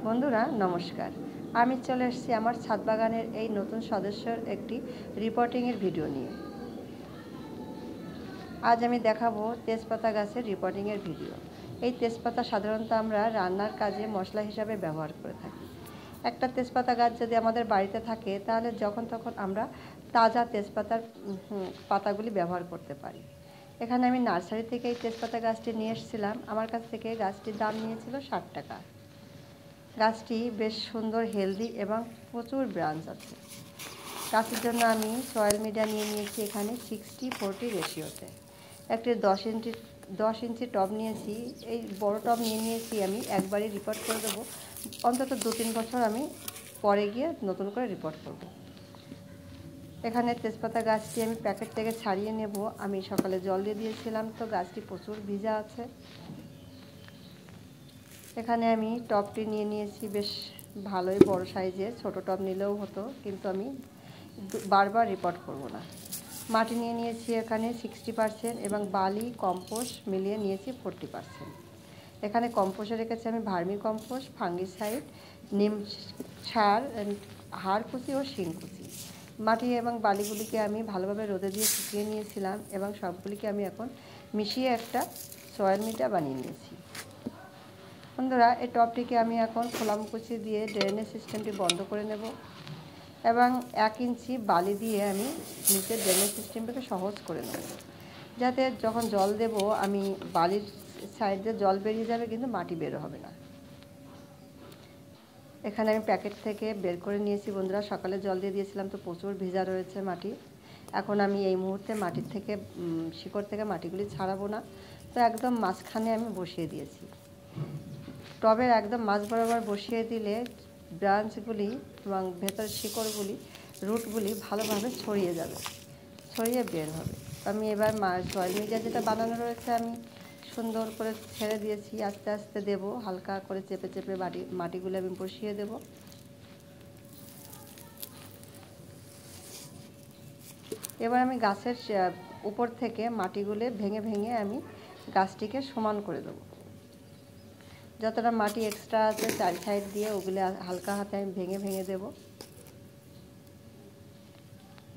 বন্ধুরা নমস্কার, আমি চলে এসেছি আমার ছাদ বাগানের এই নতুন সদস্যর একটি রিপোর্টিংয়ের ভিডিও নিয়ে। আজ আমি দেখাবো তেজপাতা গাছের রিপোর্টিংয়ের ভিডিও। এই তেজপাতা সাধারণত আমরা রান্নার কাজে মশলা হিসাবে ব্যবহার করে থাকি। একটা তেজপাতা গাছ যদি আমাদের বাড়িতে থাকে তাহলে যখন তখন আমরা তাজা তেজপাতার পাতাগুলি ব্যবহার করতে পারি। এখানে আমি নার্সারি থেকে এই তেজপাতা গাছটি নিয়ে এসেছিলাম। আমার কাছ থেকে গাছটির দাম নিয়েছিল 60 টাকা। গাছটি বেশ সুন্দর, হেলদি এবং প্রচুর ব্রাঞ্চ আছে। গাছের জন্য আমি সয়েল মিডিয়া নিয়ে নিয়েছি এখানে 60-40 রেশিওতে। একটি 10 ইঞ্চি টব নিয়েছি। এই বড় টব নিয়েছি আমি, একবারই রিপোর্ট করে দেবো। অন্তত 2-3 বছর আমি পরে গিয়ে নতুন করে রিপোর্ট করব। এখানে তেজপাতা গাছটি আমি প্যাকেট থেকে ছাড়িয়ে নেব। আমি সকালে জল দিয়ে দিয়েছিলাম, তো গাছটি প্রচুর ভিজা আছে। এখানে আমি টবটি নিয়ে নিয়েছি বেশ ভালোই বড় সাইজের। ছোট টব নিলেও হতো, কিন্তু আমি বারবার রিপোর্ট করব না। মাটি নিয়ে নিয়েছি এখানে 60% এবং বালি কম্পোস্ট মিলিয়ে নিয়েছি 40%। এখানে কম্পোস্টে রেখেছি আমি ভার্মি কম্পোস্ট, ফাঙ্গিসাইড, নিম সার, হাড়কুচি ও শিংকুচি। মাটি এবং বালিগুলিকে আমি ভালোভাবে রোদে দিয়ে শুকিয়ে নিয়েছিলাম এবং সবগুলিকে আমি এখন মিশিয়ে একটা সয়েল মিডিয়া বানিয়ে নিয়েছি। বন্ধুরা, এই টবটিকে আমি এখন খোলামকুচি দিয়ে ড্রেনেজ সিস্টেমটি বন্ধ করে নেব এবং 1 ইঞ্চি বালি দিয়ে আমি নিচের ড্রেনেজ সিস্টেমটাকে সহজ করে নেব, যাতে যখন জল দেব আমি বালির সাইড দিয়ে জল বেরিয়ে যাবে, কিন্তু মাটি বের হবে না। এখানে আমি প্যাকেট থেকে বের করে নিয়েছি। বন্ধুরা, সকালে জল দিয়ে দিয়েছিলাম, তো প্রচুর ভেজা রয়েছে মাটি। এখন আমি এই মুহূর্তে মাটির থেকে শিকড় থেকে মাটিগুলি ছাড়াবো না, তো একদম মাঝখানে আমি বসিয়ে দিয়েছি। টবের একদম মাঝ বরাবর বসিয়ে দিলে ব্রাঞ্চগুলি এবং ভেতর শিকড়গুলি, রুটগুলি ভালোভাবে ছড়িয়ে যাবে, ছড়িয়ে বের হবে। আমি এবার সয়েল মিডিয়া যেটা বানানো রয়েছে আমি সুন্দর করে ছেড়ে দিয়েছি। আস্তে আস্তে দেব, হালকা করে চেপে চেপে মাটিগুলো আমি বসিয়ে দেব। এবার আমি গাছের উপর থেকে মাটিগুলো ভেঙে ভেঙে আমি গাছটিকে সমান করে দেবো। যতটা মাটি এক্সট্রা আছে চার সাইড দিয়ে ওগুলি হালকা হাতে আমি ভেঙে ভেঙে দেব।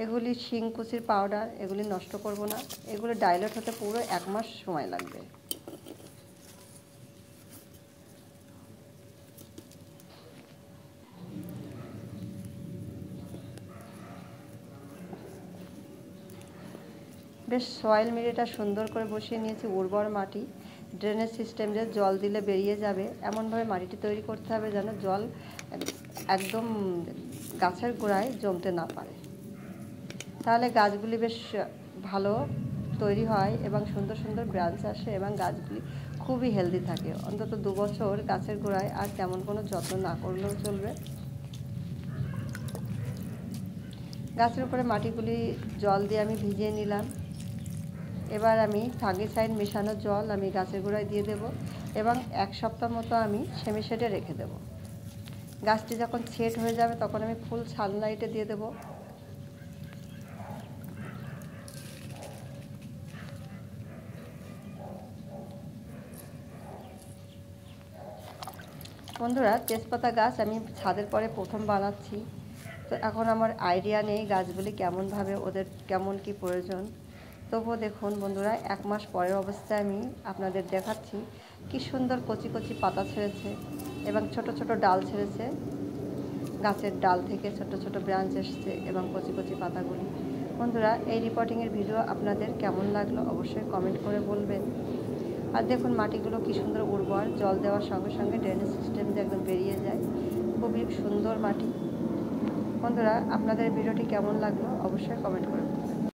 এগুলি শিংকুচির পাউডার, এগুলি নষ্ট করব না। এগুলো ডাইলেট হতে পুরো 1 মাস সময় লাগবে। বেশ সয়েল মিডিয়াটা সুন্দর করে বসিয়ে নিয়েছি। উর্বর মাটি, ড্রেনেজ সিস্টেম দিয়ে জল দিলে বেরিয়ে যাবে এমনভাবে মাটিটি তৈরি করতে হবে যেন জল একদম গাছের গোড়ায় জমতে না পারে। তাহলে গাছগুলি বেশ ভালো তৈরি হয় এবং সুন্দর সুন্দর ব্রাঞ্চ আসে এবং গাছগুলি খুবই হেলদি থাকে। অন্তত 2 বছর গাছের গোড়ায় আর তেমন কোনো যত্ন না করলেও চলবে। গাছের উপরে মাটিগুলি জল দিয়ে আমি ভিজিয়ে নিলাম। এবার আমি ফাঙ্গিসাইড মেশানো জল আমি গাছের গোড়ায় দিয়ে দেব এবং 1 সপ্তাহ মতো আমি সেমি শেডে রেখে দেব। গাছটি যখন সেট হয়ে যাবে তখন আমি ফুল সানলাইটে দিয়ে দেব। বন্ধুরা, তেজপাতা গাছ আমি ছাদের পরে প্রথম বানাচ্ছি, তো এখন আমার আইডিয়া নেই গাছগুলি কেমনভাবে, ওদের কেমন কি প্রয়োজন। তবুও দেখুন বন্ধুরা, 1 মাস পরের অবস্থায় আমি আপনাদের দেখাচ্ছি কি সুন্দর কচি কচি পাতা ছেড়েছে এবং ছোট ছোট ডাল ছেড়েছে। গাছের ডাল থেকে ছোট ছোট ব্রাঞ্চ এসছে এবং কচি কচি পাতাগুলি। বন্ধুরা, এই রিপোর্টিংয়ের ভিডিও আপনাদের কেমন লাগলো অবশ্যই কমেন্ট করে বলবেন। আর দেখুন মাটিগুলো কি সুন্দর উর্বর, জল দেওয়ার সঙ্গে সঙ্গে ড্রেনেজ সিস্টেম দিয়ে একদম বেরিয়ে যায়। খুবই সুন্দর মাটি। বন্ধুরা, আপনাদের ভিডিওটি কেমন লাগলো অবশ্যই কমেন্ট করে